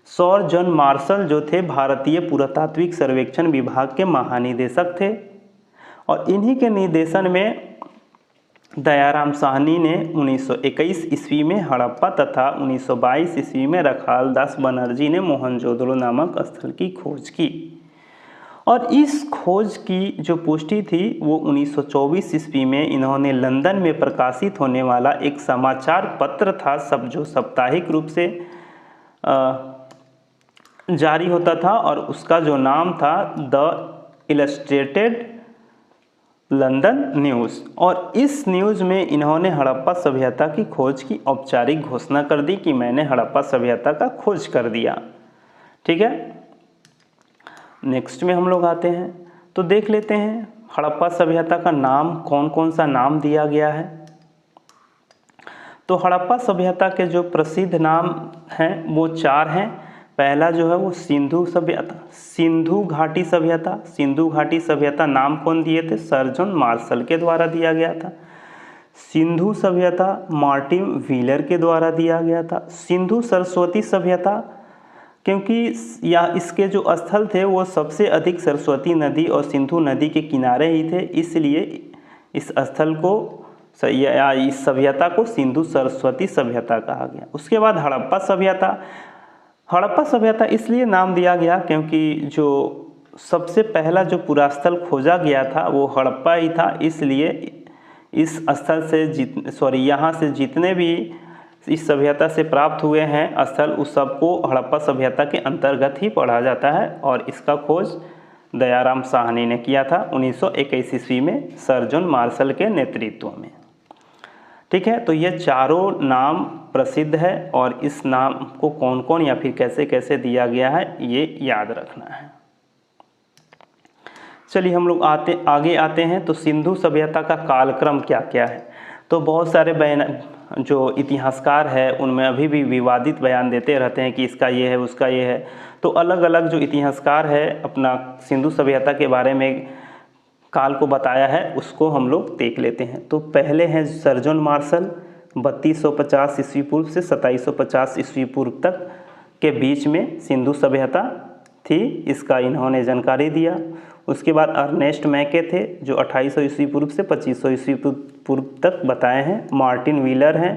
Sir John Marshall जो थे भारतीय पुरातात्विक सर्वेक्षण विभाग के महानिदेशक थे और इन्हीं के निर्देशन में दयाराम साहनी ने 1921 ईस्वी में हड़प्पा तथा 1922 ईस्वी में रखाल दास बनर्जी ने मोहनजोदड़ो नामक स्थल की खोज की। और इस खोज की जो पुष्टि थी वो 1924 ईस्वी में इन्होंने लंदन में प्रकाशित होने वाला एक समाचार पत्र था, सब जो साप्ताहिक रूप से जारी होता था और उसका जो नाम था द इलस्ट्रेटेड लंदन न्यूज़। और इस न्यूज़ में इन्होंने हड़प्पा सभ्यता की खोज की औपचारिक घोषणा कर दी कि मैंने हड़प्पा सभ्यता का खोज कर दिया। ठीक है, नेक्स्ट में हम लोग आते हैं तो देख लेते हैं हड़प्पा सभ्यता का नाम कौन कौन सा नाम दिया गया है। तो हड़प्पा सभ्यता के जो प्रसिद्ध नाम हैं वो 4 हैं। पहला जो है वो सिंधु सभ्यता, सिंधु घाटी सभ्यता। सिंधु घाटी सभ्यता नाम कौन दिए थे? सर जॉन मार्शल के द्वारा दिया गया था। सिंधु सभ्यता मार्टिन व्हीलर के द्वारा दिया गया था। सिंधु सरस्वती सभ्यता, क्योंकि इसके जो स्थल थे वो सबसे अधिक सरस्वती नदी और सिंधु नदी के किनारे ही थे, इसलिए इस स्थल को या इस सभ्यता को सिंधु सरस्वती सभ्यता कहा गया। उसके बाद हड़प्पा सभ्यता। हड़प्पा सभ्यता इसलिए नाम दिया गया क्योंकि जो सबसे पहला जो पुरास्थल खोजा गया था वो हड़प्पा ही था, इसलिए इस स्थल से यहाँ से जितने भी इस सभ्यता से प्राप्त हुए हैं स्थल उस सबको हड़प्पा सभ्यता के अंतर्गत ही पढ़ा जाता है। और इसका खोज दयाराम साहनी ने किया था 1921 ईस्वी में सर जॉन मार्शल के नेतृत्व में। ठीक है, तो ये चारों नाम प्रसिद्ध है और इस नाम को कौन कौन या फिर कैसे कैसे दिया गया है ये याद रखना है। चलिए हम लोग आगे आते हैं तो सिंधु सभ्यता का कालक्रम क्या क्या है। तो बहुत सारे बयान जो इतिहासकार है उनमें अभी भी विवादित बयान देते रहते हैं कि इसका ये है उसका ये है। तो अलग अलग जो इतिहासकार है अपना सिंधु सभ्यता के बारे में काल को बताया है उसको हम लोग देख लेते हैं। तो पहले हैं सर जॉन मार्शल 3250 ईस्वी पूर्व से 2750 ईस्वी पूर्व तक के बीच में सिंधु सभ्यता थी, इसका इन्होंने जानकारी दिया। उसके बाद अर्नेस्ट मैके थे जो 2800 ईस्वी पूर्व से 2500 ईस्वी पूर्व तक बताए हैं। मार्टिन व्हीलर हैं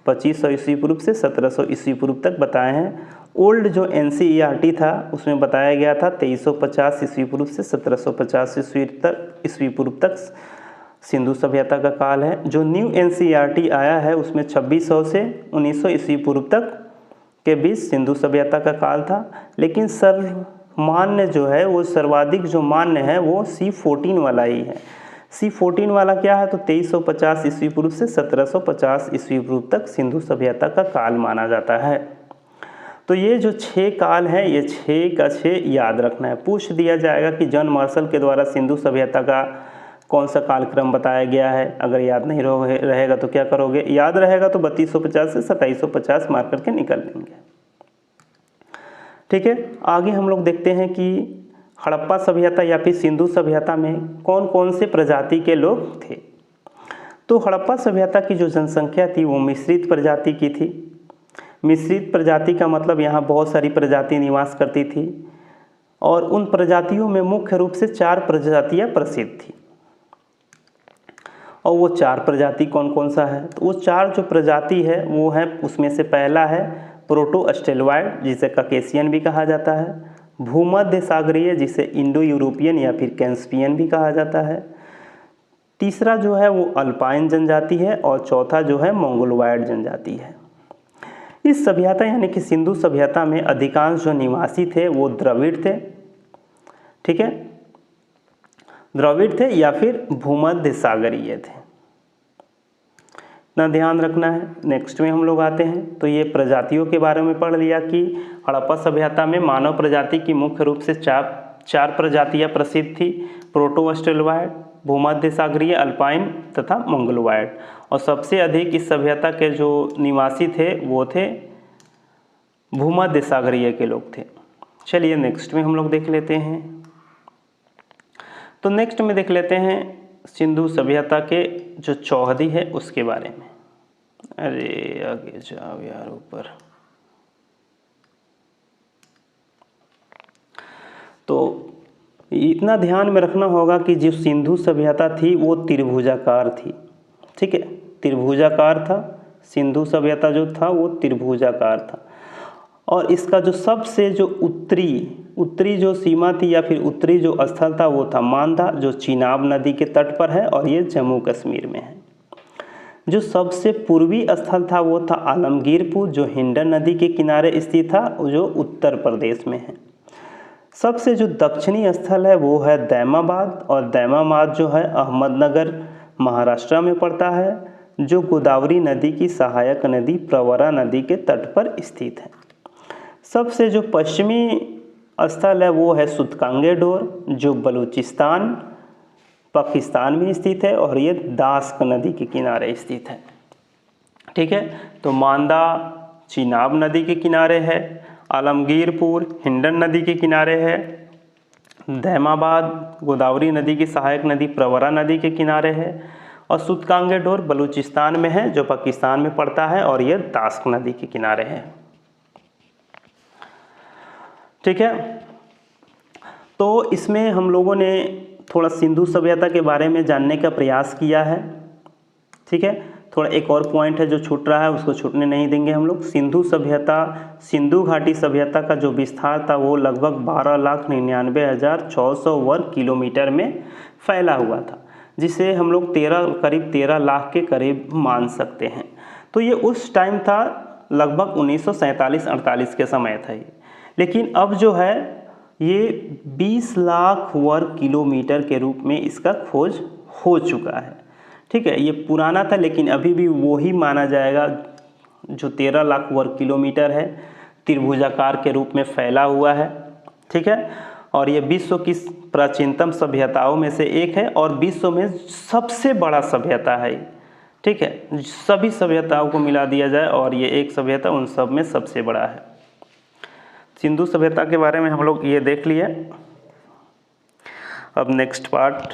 2500 ईस्वी पूर्व से 1700 ईस्वी पूर्व तक बताए हैं। ओल्ड जो NCERT था उसमें बताया गया था 2350 ईस्वी पूर्व से 1750 ईस्वी पूर्व तक सिंधु सभ्यता का काल है। जो न्यू NCERT आया है उसमें 2600 से 1900 ईस्वी पूर्व तक के बीच सिंधु सभ्यता का काल था। लेकिन सर्वमान्य जो है वो सर्वाधिक जो मान्य है वो C14 वाला ही है। C14 वाला क्या है? तो 2350 ईस्वी पूर्व से 1750 ईस्वी पूर्व तक सिंधु सभ्यता का काल माना जाता है। तो ये जो 6 काल है ये 6 का 6 याद रखना है। पूछ दिया जाएगा कि जॉन मार्शल के द्वारा सिंधु सभ्यता का कौन सा कालक्रम बताया गया है। अगर याद नहीं रहेगा तो क्या करोगे? याद रहेगा तो 3250 से 2750 मार करके निकल लेंगे। ठीक है, आगे हम लोग देखते हैं कि हड़प्पा सभ्यता या फिर सिंधु सभ्यता में कौन कौन से प्रजाति के लोग थे। तो हड़प्पा सभ्यता की जो जनसंख्या थी वो मिश्रित प्रजाति की थी। मिश्रित प्रजाति का मतलब यहाँ बहुत सारी प्रजाति निवास करती थी और उन प्रजातियों में मुख्य रूप से 4 प्रजातियाँ प्रसिद्ध थी। और वो 4 प्रजाति कौन कौन सा है, तो वो 4 जो प्रजाति है वो है, उसमें से पहला है प्रोटो ऑस्ट्रेलॉयड जिसे ककेशियन भी कहा जाता है, भूमध्य सागरीय जिसे इंडो यूरोपियन या फिर कैस्पियन भी कहा जाता है, तीसरा जो है वो अल्पाइन जनजाति है और चौथा जो है मंगोलॉयड जनजाति है। इस सभ्यता यानी कि सिंधु सभ्यता में अधिकांश जो निवासी थे वो द्रविड़ थे। ठीक है, द्रविड़ थे या फिर भूमध्य सागरीय थे, इतना ध्यान रखना है। नेक्स्ट में हम लोग आते हैं तो ये प्रजातियों के बारे में पढ़ लिया कि हड़प्पा सभ्यता में मानव प्रजाति की मुख्य रूप से 4 प्रजातियाँ प्रसिद्ध थी, प्रोटो ऑस्ट्रेलॉयड, भूमध्य सागरीय, अल्पाइन तथा मंगोलॉयड। और सबसे अधिक इस सभ्यता के जो निवासी थे वो थे भूमध्य सागरीय के लोग थे। चलिए नेक्स्ट में हम लोग देख लेते हैं। तो नेक्स्ट में देख लेते हैं सिंधु सभ्यता के जो चौहदी है उसके बारे में। अरे आगे जाओ यार ऊपर। तो इतना ध्यान में रखना होगा कि जो सिंधु सभ्यता थी वो त्रिभुजाकार थी। ठीक है, त्रिभुजाकार था, सिंधु सभ्यता जो था वो त्रिभुजाकार था। और इसका जो सबसे जो उत्तरी जो सीमा थी या फिर उत्तरी जो स्थल था वो था मांदा जो चिनाब नदी के तट पर है और ये जम्मू कश्मीर में है। जो सबसे पूर्वी स्थल था वो था आलमगीरपुर जो हिंडन नदी के किनारे स्थित था जो उत्तर प्रदेश में है। सबसे जो दक्षिणी स्थल है वो है दैमाबाद और दैमाबाद जो है अहमदनगर महाराष्ट्र में पड़ता है जो गोदावरी नदी की सहायक नदी प्रवरा नदी के तट पर स्थित है। सबसे जो पश्चिमी स्थल है वो है सुतकांगे डोर जो बलूचिस्तान पाकिस्तान में स्थित है और ये दास्क नदी के किनारे स्थित है। ठीक है, तो मांदा चिनाब नदी के किनारे है, आलमगीरपुर हिंडन नदी के किनारे है, दैमाबाद गोदावरी नदी की सहायक नदी प्रवरा नदी के किनारे है और सुतकांगे डोर बलूचिस्तान में है जो पाकिस्तान में पड़ता है और यह दास्क नदी के किनारे है। ठीक है, तो इसमें हम लोगों ने थोड़ा सिंधु सभ्यता के बारे में जानने का प्रयास किया है। ठीक है, थोड़ा एक और पॉइंट है जो छूट रहा है उसको छूटने नहीं देंगे हम लोग। सिंधु सभ्यता सिंधु घाटी सभ्यता का जो विस्तार था वो लगभग 12,99,600 वर्ग किलोमीटर में फैला हुआ था जिसे हम लोग करीब 13 लाख के करीब मान सकते हैं। तो ये उस टाइम था लगभग 1947-48 के समय था ये। लेकिन अब जो है ये 20 लाख वर्ग किलोमीटर के रूप में इसका खोज हो चुका है। ठीक है, ये पुराना था लेकिन अभी भी वो ही माना जाएगा जो 13 लाख वर्ग किलोमीटर है, त्रिभुजाकार के रूप में फैला हुआ है। ठीक है, और ये विश्व की प्राचीनतम सभ्यताओं में से एक है और विश्व में सबसे बड़ा सभ्यता है। ठीक है, सभी सभ्यताओं को मिला दिया जाए और ये एक सभ्यता उन सब में सबसे बड़ा है। सिंधु सभ्यता के बारे में हम लोग ये देख लिए। अब नेक्स्ट पार्ट